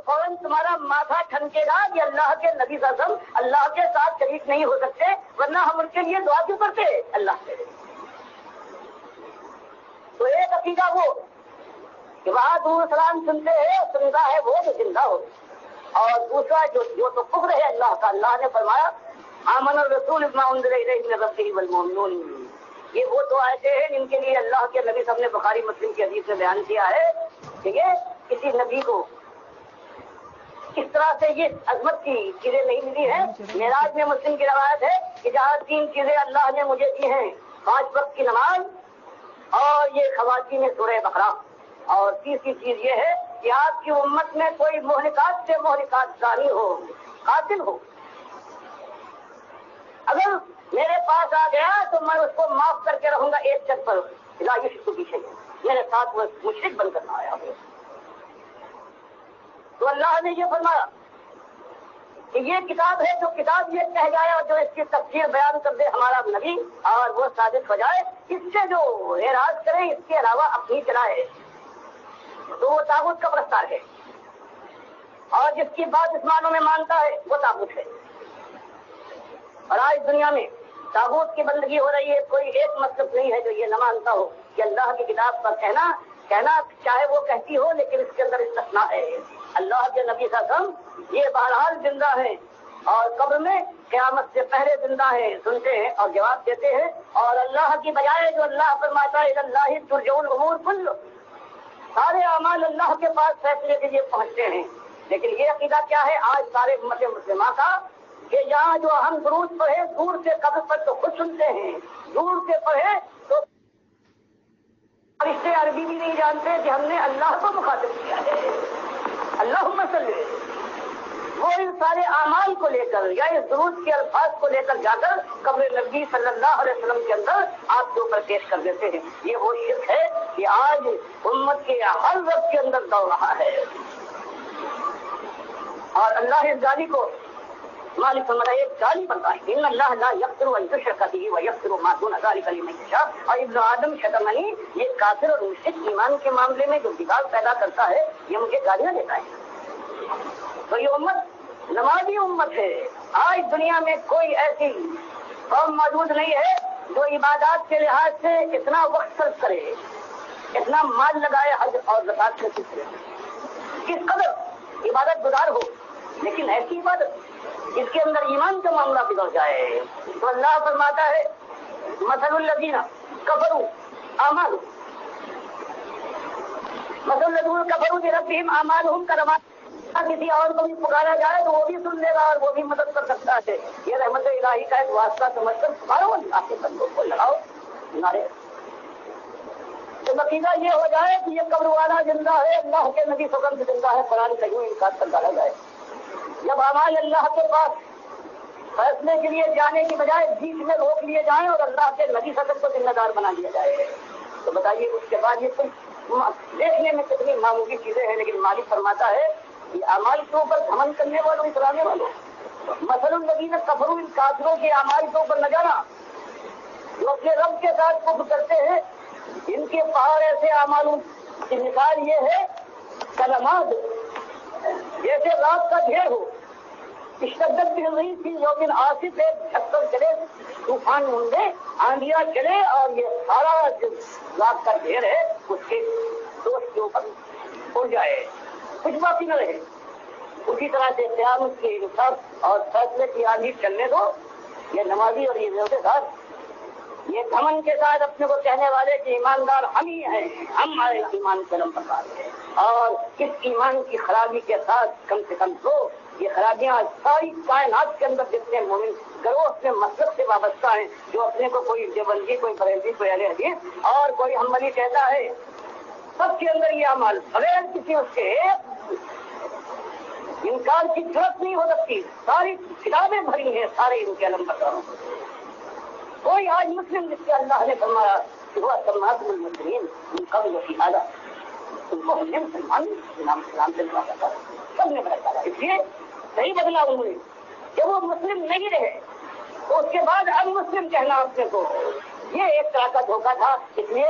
فوراً تمہارا ماتھا ٹھنکے گا کہ اللہ کے نبی صلی اللہ علیہ وسلم اللہ کے ساتھ شریک نہیں ہو سکتے، ورنہ ہم ان کے لیے دعا کیوں کرتے اللہ سے؟ تو ایک عقیدہ وہ کہ وہاں دور سلام سنتے ہیں، سنتا ہے وہ جو زندہ ہو، اور دوسرا جو تو کفر ہے اللہ کا۔ اللہ نے فرمایا آمن الرسول بما انزل الیہ من ربہ والمؤمنون، یہ وہ دو آیتیں ہیں جن کے لیے اللہ کے نبی صاحب نے بخاری مسلم کی حدیث میں بیان کیا ہے کہ یہ کسی نبی کو اس طرح سے یہ عظمت کی چیزیں نہیں ملی ہیں۔ معراج میں مسلم کی روایت ہے کہ جہاں 3 چیزیں اللہ نے مجھے دی ہیں، 5 وقت کی نماز اور یہ خواتین سورہ بقرہ، اور تیسری چیز یہ ہے کہ آپ کی امت میں کوئی محرکات سے محرکات زانی ہو، قاتل ہو، اگر میرے پاس آ گیا تو میں اس کو معاف کر کے رہوں گا ایک شرط پر، لا یشرک بی شیئا، میرے ساتھ وہ مشرک بن کر نہ آیا ہو۔ تو اللہ نے یہ فرمایا کہ یہ کتاب ہے، جو کتاب یہ کہہ جائے اور جو اس کی تفسیر بیان کر دے ہمارا نبی اور وہ ثابت ہو جائے، اس سے جو اعراض کرے اس کے علاوہ اپنی چلائے تو وہ طاغوت کا پرستار ہے، اور جس کی بات اس معنوں میں مانتا ہے وہ طاغوت ہے۔ اور آج دنیا میں طاغوت کی بندگی ہو رہی ہے، کوئی ایک مطلب نہیں ہے جو یہ نہ مانتا ہو کہ اللہ کی کتاب پر کہنا چاہے وہ کہتی ہو، لیکن اس کے اندر استثناء ہے۔ اللہ کے نبی صلی اللہ علیہ وسلم یہ بہرحال زندہ ہیں اور قبر میں قیامت سے پہلے زندہ ہیں، سنتے ہیں اور جواب دیتے ہیں، اور اللہ کی بجائے جو اللہ فرماتا ہے اللہ ترجع الامور کل، سارے اعمال اللہ کے پاس فیصلے کے لیے پہنچتے ہیں۔ لیکن یہ عقیدہ کیا ہے آج سارے امت مسلمہ کا کہ یہاں جو ہم درود پڑھے دور سے قبر پر تو خود سنتے ہیں، دور سے پڑھے تو رشتے عربی بھی نہیں جانتے کہ ہم نے اللہ کو مخاطب کیا ہے۔ اللہم صلی، وہ ان سارے اعمال کو لے کر یا اس درود کے الفاظ کو لے کر جا کر قبر نبی صلی اللہ علیہ وسلم کے اندر آپ کے اوپر پیش کر دیتے ہیں۔ یہ وہ شرک ہے کہ آج امت کے ہر وقت کے اندر دوڑ رہا ہے، اور اللہ اس گالی کو مالک فرماتا ہے، ایک گالی بتائی ان اللہ لا یغفر ان یشرک به ویغفر ما دون ذلک لمن یشاء، اور ابن آدم شتمنی، یہ کافر اور مشرک ایمان کے معاملے میں جو بگاڑ پیدا کرتا ہے یہ مجھے گالیاں دیتا ہے۔ تو یہ امت نمازی امت ہے۔ آج دنیا میں کوئی ایسی قوم موجود نہیں ہے جو عبادات کے لحاظ سے اتنا وقت صرف کرے، اتنا مال لگائے حج اور زکات کے سلسلے میں، کس قدر عبادت گزار ہو، لیکن ایسی عبادت اس کے اندر ایمان کا معاملہ بگڑ جائے۔ تو اللہ فرماتا ہے مثل الذین کفروا اعمالهم، مثل الذین کفروا بربہم اعمالهم کرماد، کسی اور کو بھی پکارا جائے تو وہ بھی سن لے گا اور وہ بھی مدد کر سکتا ہے۔ یہ رحمت الہی کا ایک واسطہ سمجھ کر پکارو، اللہ کے بندوں کو لگاؤ نعرے۔ تو نتیجہ یہ ہو جائے کہ یہ قبر والا زندہ ہے، اللہ کے نبی صلی اللہ علیہ وسلم زندہ ہے، قرآن کا یوں انکار کر ڈالا جائے۔ جب اعمال اللہ کے پاس فیصلے کے لیے جانے کی بجائے بیچ میں روک لیے جائیں اور اللہ کے نبی صلی اللہ علیہ وسلم کو ذمہ دار بنا دیا جائے، تو بتائیے اس کے بعد یہ کچھ دیکھنے میں کتنی معمولی چیزیں ہیں، لیکن مالک فرماتا ہے کہ اعمال کے اوپر گھمنڈ کرنے والوں، اترانے والوں، مثل الذین کفروا، ان کافروں کے اعمال کے اوپر نہ جانا جو اپنے رب کے ساتھ کفر کرتے ہیں، ان کے پہاڑ ایسے اعمالوں کی مثال یہ ہے کلمات، جیسے رات کا ڈھیر ہو، اشتدت بھی نہیں تھی لیکن آصف ہے، چھتر چلے، طوفان منڈے، آندھیاں چلے، اور یہ سارا جو رات کا ڈھیر ہے اس کے دوست کے اوپر اڑ جائے، کچھ باقی نہ رہے۔ اسی طرح سے قیامت کی انصاف اور فیصلے کی آندھی چلنے دو۔ یہ نمازی اور یہ روزے دار یہ گھمنڈ کے ساتھ اپنے کو کہنے والے کہ ایماندار ہم ہی ہیں، ہمارے ایمان کے نمبر ہیں، اور اس ایمان کی خرابی کے ساتھ کم سے کم دو یہ خرابیاں ساری کائنات کے اندر جتنے مومن گروہ اپنے مذہب سے وابستہ ہیں، جو اپنے کو کوئی دیوبندی، کوئی بریلوی، کوئی اہل حدیث اور کوئی حنبلی کہتا ہے، سب کے اندر یہ عمل بغیر کسی اس کے انکار کی ضرورت نہیں ہو سکتی۔ ساری کتابیں بھری ہیں سارے ان کے نمبرداروں، کوئی آج مسلم جس کے اللہ نے فرمایا کہ وہ سماعت المسلمین ان قبل وفی آدھا، ان کو ہم نے مسلمان نام سلام سے نوازا تھا، سب نے بدل ڈالا، اس لیے صحیح بدلا انہوں نے کہ وہ مسلم نہیں رہے، تو اس کے بعد اب مسلم کہنا اپنے کو یہ ایک طرح کا دھوکہ تھا۔ اس لیے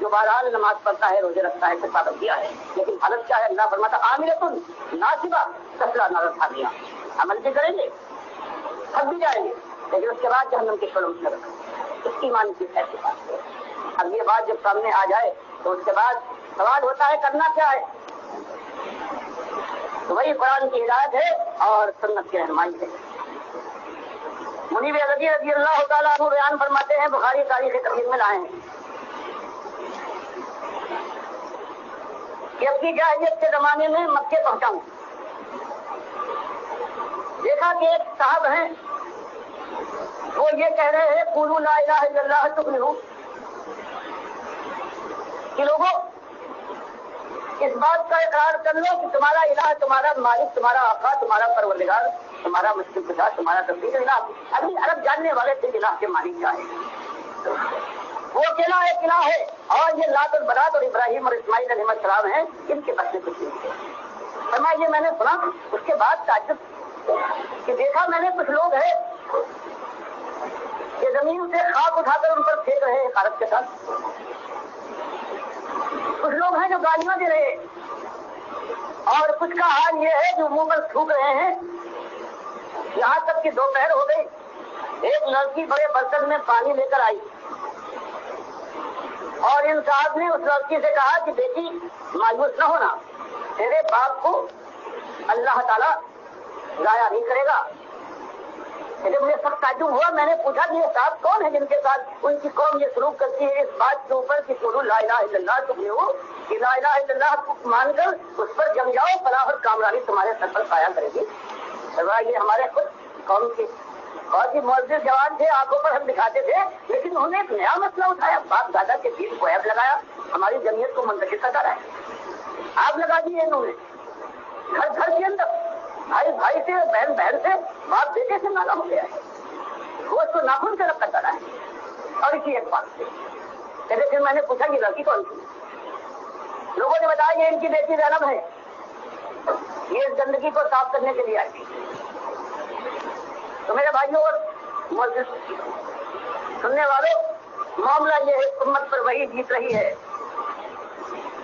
جو بہرحال نماز پڑھتا ہے روزے رکھتا ہے پھر پابندیاں ہے، لیکن حالت کیا ہے؟ اللہ فرماتا عاملۃ ناصبہ، تسلا نار حامیہ، عمل بھی کریں گے تھک بھی جائیں گے لیکن اس کے بعد جہنم کے شعلوں میں رکھیں، اس ایمان کی ایسی بات ہے۔ اب یہ بات جب سامنے آ جائے تو اس کے بعد سوال ہوتا ہے کرنا کیا ہے؟ تو وہی قرآن کی ہدایت ہے اور سنت کی رہنمائی ہے۔ منیب رضی اللہ تعالیٰ عنہ بیان فرماتے ہیں، بخاری تاریخ کبیر میں لائے ہیں کہ اپنی جاہلیت کے زمانے میں مکے پہنچا ہوں، دیکھا کہ ایک صاحب ہیں وہ یہ کہہ رہے ہیں قولوا لا الہ الا اللہ تفلحوا، کہ لوگوں اس بات کا اقرار کر لو کہ تمہارا الہ، تمہارا مالک، تمہارا آقا، تمہارا پروردگار، تمہارا مشکل کشا، تمہارا تقدیر الہ، ابھی عرب جاننے والے تھے الہ کے مالک کیا ہے، وہ اکیلا ایک الہ ہے، اور یہ لات اور برات اور ابراہیم اور اسماعیل علیہ السلام ہیں، ان کے بس میں کچھ نہیں۔ فرمایا یہ میں نے سنا، اس کے بعد تعجب کہ دیکھا میں نے کچھ لوگ ہیں کہ زمین سے خاک اٹھا کر ان پر پھینک رہے ہیں حکارت کے ساتھ، کچھ لوگ ہیں جو گالیاں دے رہے ہیں، اور کچھ کا حال یہ ہے جو منہ پر تھوک رہے ہیں، یہاں تک کہ دوپہر ہو گئی، ایک لڑکی بڑے برتن میں پانی لے کر آئی اور ان صاحب نے اس لڑکی سے کہا کہ بیٹی مایوس نہ ہونا، تیرے باپ کو اللہ تعالیٰ ضائع نہیں کرے گا۔ جب مجھے سخت تعجب ہوا، میں نے پوچھا کہ یہ صاحب کون ہے جن کے ساتھ ان کی قوم یہ سلوک کرتی ہے اس بات کے اوپر کہ قولوا لا الہ الا اللہ تفلحوا، کہ لا الہ الا اللہ کو مان کر اس پر جم جاؤ، فلاح اور کامرانی تمہارے سر پر پایا کرے گی۔ یہ ہمارے خود قوم کی بہت ہی معزز جوان تھے، آنکھوں پر ہم دکھاتے تھے، لیکن انہوں نے ایک نیا مسئلہ اٹھایا، باپ دادا کے دین کو ایب لگایا، ہماری جمعیت کو منتشر کرتا رہا، آگ لگا دی انہوں نے گھر گھر کے اندر، بھائی بھائی سے، بہن بہن سے، باپ بیٹے سے نالا ہو گیا ہے، وہ اس کو ناخن سے رب کرتا رہا ہے۔ اور اسی ایک بات سے پھر میں نے پوچھا کہ لڑکی کون تھی؟ لوگوں نے بتایا یہ ان کی بیٹی زینب ہے، یہ اس گندگی کو صاف کرنے کے لیے آئی تھی۔ تو میرے بھائیوں اور معزز سننے والوں، معاملہ یہ ہے امت پر وہی جیت رہی ہے،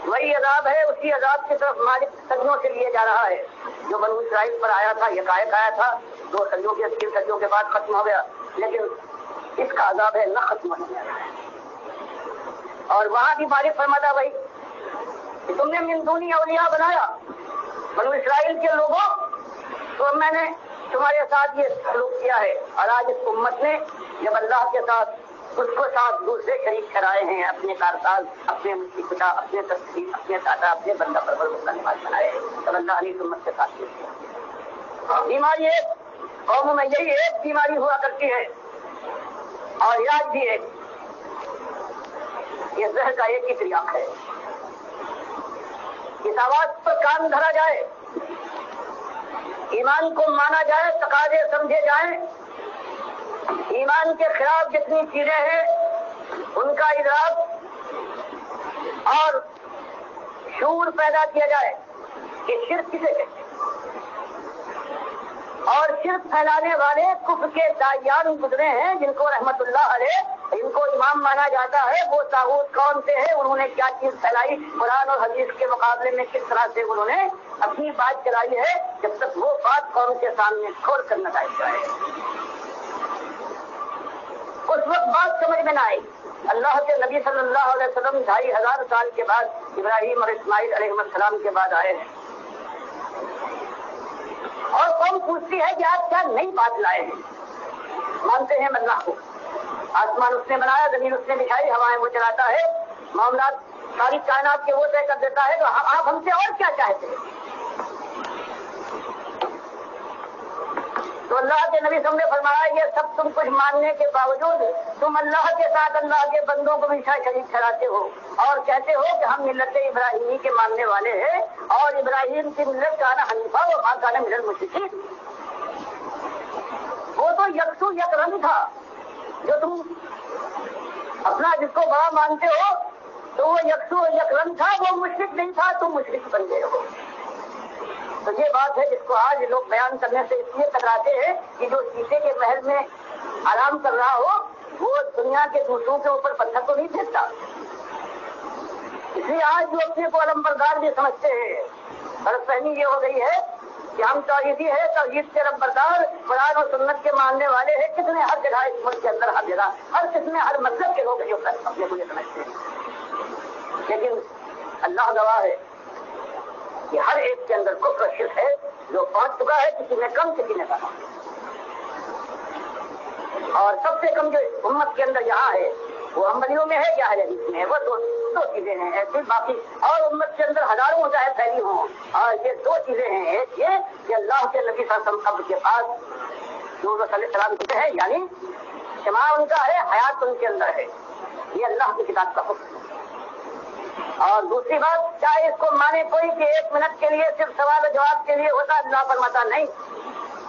وہی عذاب ہے، اسی عذاب کی طرف مالک صدیوں سے لیے جا رہا ہے جو بنو اسرائیل پر آیا تھا، یکایک آیا تھا، 2 صدیوں کے 3 صدیوں کے بعد ختم ہو گیا، لیکن اس کا عذاب ہے نہ ختم ہونے والا ہے۔ اور وہاں بھی مالک فرماتا بھائی کہ تم نے من دونی اولیاء بنایا بنو اسرائیل کے لوگوں، تو میں نے تمہارے ساتھ یہ سلوک کیا ہے، اور آج اس امت نے جب اللہ کے ساتھ اس کو ساتھ دوسرے شریک ٹھہرائے ہیں، اپنے کارساز، اپنے مٹی کٹا، اپنے تصویر، اپنے دادا، اپنے بندہ پرور مکمل بنائے، تب اللہ علی امت کے ساتھ کیا۔ بیماری ایک قوموں میں یہی ایک بیماری ہوا کرتی ہے، اور علاج بھی ایک، یہ زہر کا ایک ہی طریقہ ہے، اس آواز پر کان دھرا جائے، ایمان کو مانا جائے، تقاضے سمجھے جائیں، ایمان کے خلاف جتنی چیزیں ہیں ان کا ادراک اور شعور پیدا کیا جائے کہ شرک کسے کہتے ہیں، اور شرک پھیلانے والے کفر کے داعیان گزرے ہیں جن کو رحمت اللہ علیہ ان کو امام مانا جاتا ہے، وہ طاغوت کون سے ہیں، انہوں نے کیا چیز پھیلائی، قرآن اور حدیث کے مقابلے میں کس طرح سے انہوں نے اپنی بات چلائی ہے، جب تک وہ بات قوم کے سامنے کھول کر نہ لائی جائے اس وقت بات سمجھ میں نہ آئی۔ اللہ کے نبی صلی اللہ علیہ وسلم 2500 سال کے بعد ابراہیم اور اسماعیل علیہ السلام کے بعد آئے ہیں، اور قوم پوچھتی ہے کہ آپ کیا نئی بات لائے ہیں؟ مانتے ہیں اللہ کو، آسمان اس نے بنایا، زمین اس نے بچھائی، ہوائیں وہ چلاتا ہے، معاملات ساری کائنات کے وہ طے کر دیتا ہے، تو آپ ہم سے اور کیا چاہتے ہیں؟ تو اللہ کے نبی صلی اللہ علیہ وسلم نے فرمایا یہ سب تم کچھ ماننے کے باوجود تم اللہ کے ساتھ اللہ کے بندوں کو بھی شریک ٹھہراتے ہو، اور کہتے ہو کہ ہم ملت ابراہیمی کے ماننے والے ہیں، اور ابراہیم کی ملت کانا حنیفہ و ما کان من المشرکین، وہ تو یکسو یک رنگ تھا، جو تم اپنا جس کو بڑا مانتے ہو تو وہ یکسو یک رنگ تھا، وہ مشرک نہیں تھا، تم مشرک بن گئے ہو۔ تو یہ بات ہے جس کو آج لوگ بیان کرنے سے اس لیے کتراتے ہیں کہ جو شیشے کے محل میں آرام کر رہا ہو وہ دنیا کے دوسروں کے اوپر پتھر تو نہیں پھینکتا، اس لیے آج جو اپنے کو علمبردار بھی سمجھتے ہیں، غلط فہمی یہ ہو گئی ہے کہ ہم توحیدی ہے، توحید کے علمبردار، قرآن و سنت کے ماننے والے ہیں، کتنے ہر جگہ اس ملک کے اندر ہر جگہ ہر قسم ہر مذہب کے لوگ جو اپنے کو یہ سمجھتے ہیں، لیکن اللہ گواہ ہے کہ ہر ایک کے اندر کفر و شرک ہے جو پہنچ چکا ہے، کسی نے کم کسی نے کہا، اور سب سے کم جو امت کے اندر یہاں ہے وہ حنبلیوں میں ہے یا اہل حدیث میں ہے، وہ دو چیزیں ہیں ایسی، باقی اور امت کے اندر ہزاروں چاہے پھیلی ہوں، اور یہ دو چیزیں ہیں، ایک یہ کہ اللہ کے نبی صلی اللہ علیہ وسلم قبر کے پاس جو صلی اللہ علیہ وسلم ہے، یعنی شمع ان کا ہے، حیات ان کے اندر ہے، یہ اللہ کی کتاب کا حکم ہے۔ اور دوسری بات، چاہے اس کو مانے کوئی کہ 1 منٹ کے لیے صرف سوال و جواب کے لیے ہوتا، اللہ فرماتا نہیں،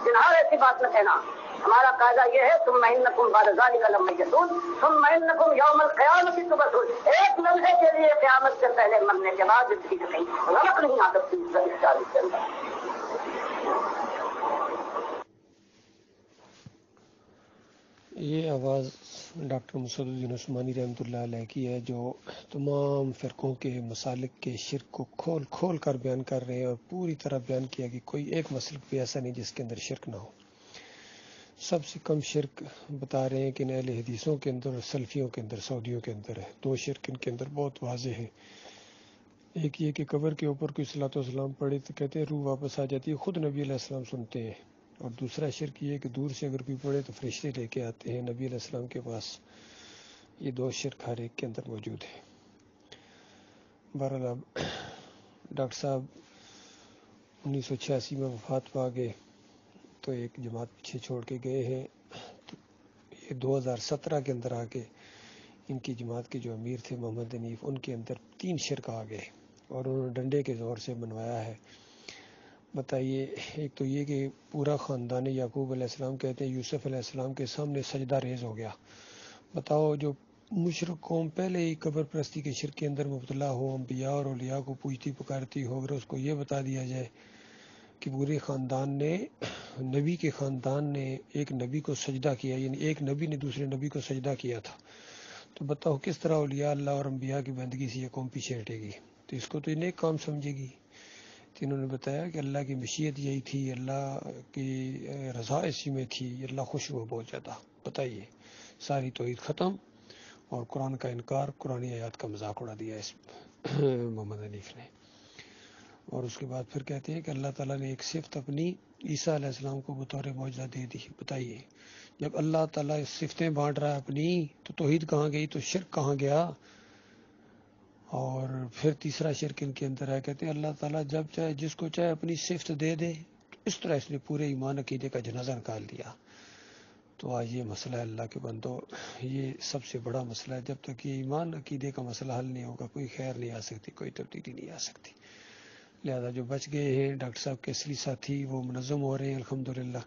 جنہار ایسی بات نہ کہنا، ہمارا قاعدہ یہ ہے ثم انکم بعد ذلک لمیتون ثم انکم یوم القیامۃ تبعثون، ایک لمحے کے لیے قیامت سے پہلے مرنے کے بعد زندگی سے کہیں رمق نہیں آ سکتی اس چالیس کے اندر۔ یہ آواز ڈاکٹر مسعود الدین عثمانی رحمۃ اللہ علیہ کی ہے، جو تمام فرقوں کے مسالک کے شرک کو کھول کھول کر بیان کر رہے ہیں، اور پوری طرح بیان کیا کہ کوئی ایک مسلک بھی ایسا نہیں جس کے اندر شرک نہ ہو۔ سب سے کم شرک بتا رہے ہیں کہ اہل حدیثوں کے اندر اور سلفیوں کے اندر، سعودیوں کے اندر ہے۔ 2 شرک ان کے اندر بہت واضح ہیں۔ ایک یہ کہ قبر کے اوپر کوئی صلاۃ والسلام پڑھے تو کہتے ہیں روح واپس آ جاتی ہے، خود نبی علیہ السلام سنتے ہیں، اور دوسرا شرک یہ کہ دور سے اگر کوئی پڑھے تو فرشتے لے کے آتے ہیں نبی علیہ السلام کے پاس۔ یہ 2 شرک ہر ایک کے اندر موجود ہے۔ بہرحال اب ڈاکٹر صاحب 1986 میں وفات پا گئے تو ایک جماعت پیچھے چھوڑ کے گئے ہیں، تو یہ 2017 کے اندر آ کے ان کی جماعت کے جو امیر تھے محمد حنیف، ان کے اندر 3 شرک آ گئے اور انہوں نے ڈنڈے کے زور سے منوایا ہے۔ بتائیے، ایک تو یہ کہ پورا خاندان یعقوب علیہ السلام کہتے ہیں یوسف علیہ السلام کے سامنے سجدہ ریز ہو گیا۔ بتاؤ، جو مشرک قوم پہلے ہی قبر پرستی کے شرک کے اندر مبتلا ہو، انبیاء اور اولیاء کو پوجتی پکارتی ہو، اگر اس کو یہ بتا دیا جائے کہ پورے خاندان نے، نبی کے خاندان نے ایک نبی کو سجدہ کیا، یعنی ایک نبی نے دوسرے نبی کو سجدہ کیا تھا، تو بتاؤ کس طرح اولیاء اللہ اور انبیاء کی بندگی سے یہ قوم پیچھے ہٹے گی؟ تو اس کو تو نیک کام سمجھے گی۔ تو انہوں نے بتایا کہ اللہ کی مشیت یہی تھی، اللہ کی رضا اسی میں تھی، اللہ خوش ہوا بہت زیادہ۔ بتائیے، ساری توحید ختم اور قرآن کا انکار، قرآن آیات کا مذاق اڑا دیا اس محمد حنیف نے۔ اور اس کے بعد پھر کہتے ہیں کہ اللہ تعالیٰ نے ایک صفت اپنی عیسیٰ علیہ السلام کو بطور معجزہ دے دی۔ بتائیے، جب اللہ تعالیٰ صفتیں بانٹ رہا ہے اپنی، تو توحید کہاں گئی؟ تو شرک کہاں گیا؟ اور پھر تیسرا شرک ان کے اندر ہے، کہتے ہیں اللہ تعالیٰ جب چاہے جس کو چاہے اپنی صفت دے دے، اس طرح اس نے پورے ایمان عقیدے کا جنازہ نکال دیا۔ تو آج یہ مسئلہ ہے اللہ کے بندو، یہ سب سے بڑا مسئلہ ہے۔ جب تک یہ ایمان عقیدے کا مسئلہ حل نہیں ہوگا، کوئی خیر نہیں آ سکتی، کوئی تبدیلی نہیں آ سکتی۔ لہذا جو بچ گئے ہیں ڈاکٹر صاحب کے اصلی ساتھی، وہ منظم ہو رہے ہیں الحمدللہ۔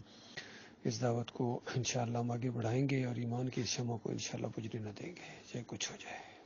اس دعوت کو انشاءاللہ ہم آگے بڑھائیں گے اور ایمان کی شمع کو انشاءاللہ بجھنے نہ دیں گے، چاہے کچھ ہو جائے۔